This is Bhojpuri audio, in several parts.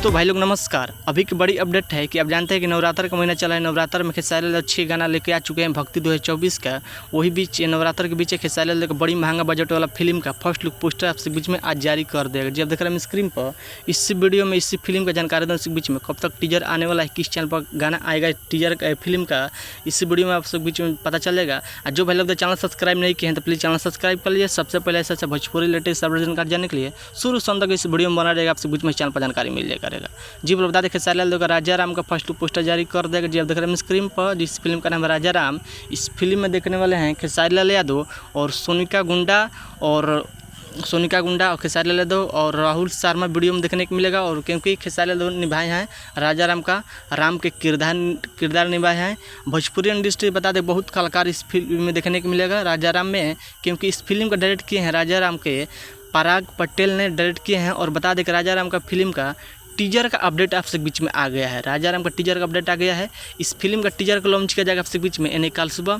दोस्तों भाई लोग नमस्कार। अभी की बड़ी अपडेट है कि आप जानते हैं कि नवरात्र का महीना चला है। नवरात्र में खेसारी लाल 6 गाना लेके आ चुके हैं भक्ति 2024 का। वही बीच नवरात्र के बीच खेसारी लाल का बड़ी महंगा बजट वाला फिल्म का फर्स्ट लुक पोस्टर आपसे बीच में आज जारी कर देगा। जी आप देख रहे हैं स्क्रीन पर, इस वीडियो में इस फिल्म का जानकारी दूँ। बीच में कब तक टीजर आने वाला है, किस चैनल पर गाना आएगा टीजर फिल्म का, इस वीडियो में आप सब बीच में पता चलेगा। जो भाई लोग चैनल सब्सक्राइब नहीं किए हैं तो प्लीज़ चैनल सब्सक्राइब कर लीजिए। सबसे पहले ऐसा भोजपुरी लेटेस्ट सब जानकारी जाने के लिए शुरू से अंत तक इस वीडियो में बना रहेगा, आपसे बीच में चैनल पर जानकारी मिल जाएगा। जी बता दें खेसारी लाल का राजा राम का फर्स्ट लुक पोस्टर जारी कर देगा। जी आप देख रहे हैं स्क्रीन पर, जिस फिल्म का नाम है राजा राम। इस फिल्म में देखने वाले हैं खेसारी लाल यादव और सोनिका गुंडा और खेसारी लाल यादव और राहुल शर्मा वीडियो में देखने को मिलेगा। और क्योंकि खेसारी लाल यादव निभाए हैं राजा राम का, राम के किरदार निभाए हैं। भोजपुरी इंडस्ट्री बता दें बहुत कलाकार इस फिल्म में देखने को मिलेगा राजा राम में, क्योंकि इस फिल्म का डायरेक्ट किए हैं राजा राम के पराग पटेल ने डायरेक्ट किए हैं। और बता दें कि राजा राम का फिल्म का टीजर का अपडेट आपसे बीच में आ गया है। राजा राम का टीजर का अपडेट आ गया है। इस फिल्म का टीजर को लॉन्च किया जाएगा आपसे बीच में, यानी कल सुबह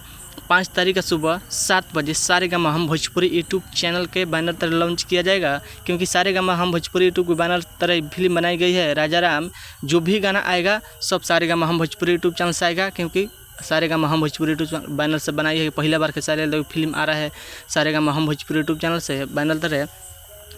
5 तारीख का सुबह 7 बजे सारेगामा हम भोजपुरी यूट्यूब चैनल के बैनर तरह लॉन्च किया जाएगा। क्योंकि सारेगामा हम भोजपुरी यूट्यूब के बैनर तरह फिल्म बनाई गई है राजा राम। जो भी गाना आएगा सब सारेगामा हम भोजपुरी यूट्यूब चैनल से आएगा, क्योंकि सारेगामा हम भोजपुरी यूट्यूब बैनर से बनाई है। पहला बार खेसारी लाल फिल्म आ रहा है सारेगामा हम भोजपुरी यूट्यूब चैनल से बैनर तरह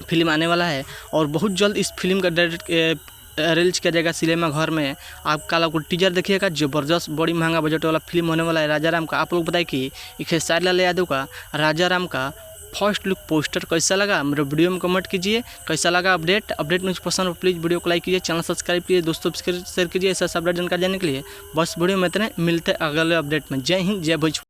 फिल्म आने वाला है। और बहुत जल्द इस फिल्म का डायरेक्ट रिलीज किया जाएगा सिनेमा घर में। आप कल आपको टीजर देखिएगा, ज़बरदस्त बड़ी महंगा बजट वाला फिल्म होने वाला है राजा राम का। आप लोग बताइए कि खेसारी लाल यादव का राजा राम का फर्स्ट लुक पोस्टर कैसा लगा, मेरे वीडियो में कमेंट कीजिए। कैसा लगा अपडेट न्यूज़ पसंद हो प्लीज़ वीडियो को लाइक कीजिए, चैनल सब्सक्राइब कीजिए, दोस्तों शेयर कीजिए। ऐसा सब अपडेट जानकारी जाने के लिए बस वीडियो में इतने, मिलते अगले अपडेट में। जय हिंद, जय भोजपुरी।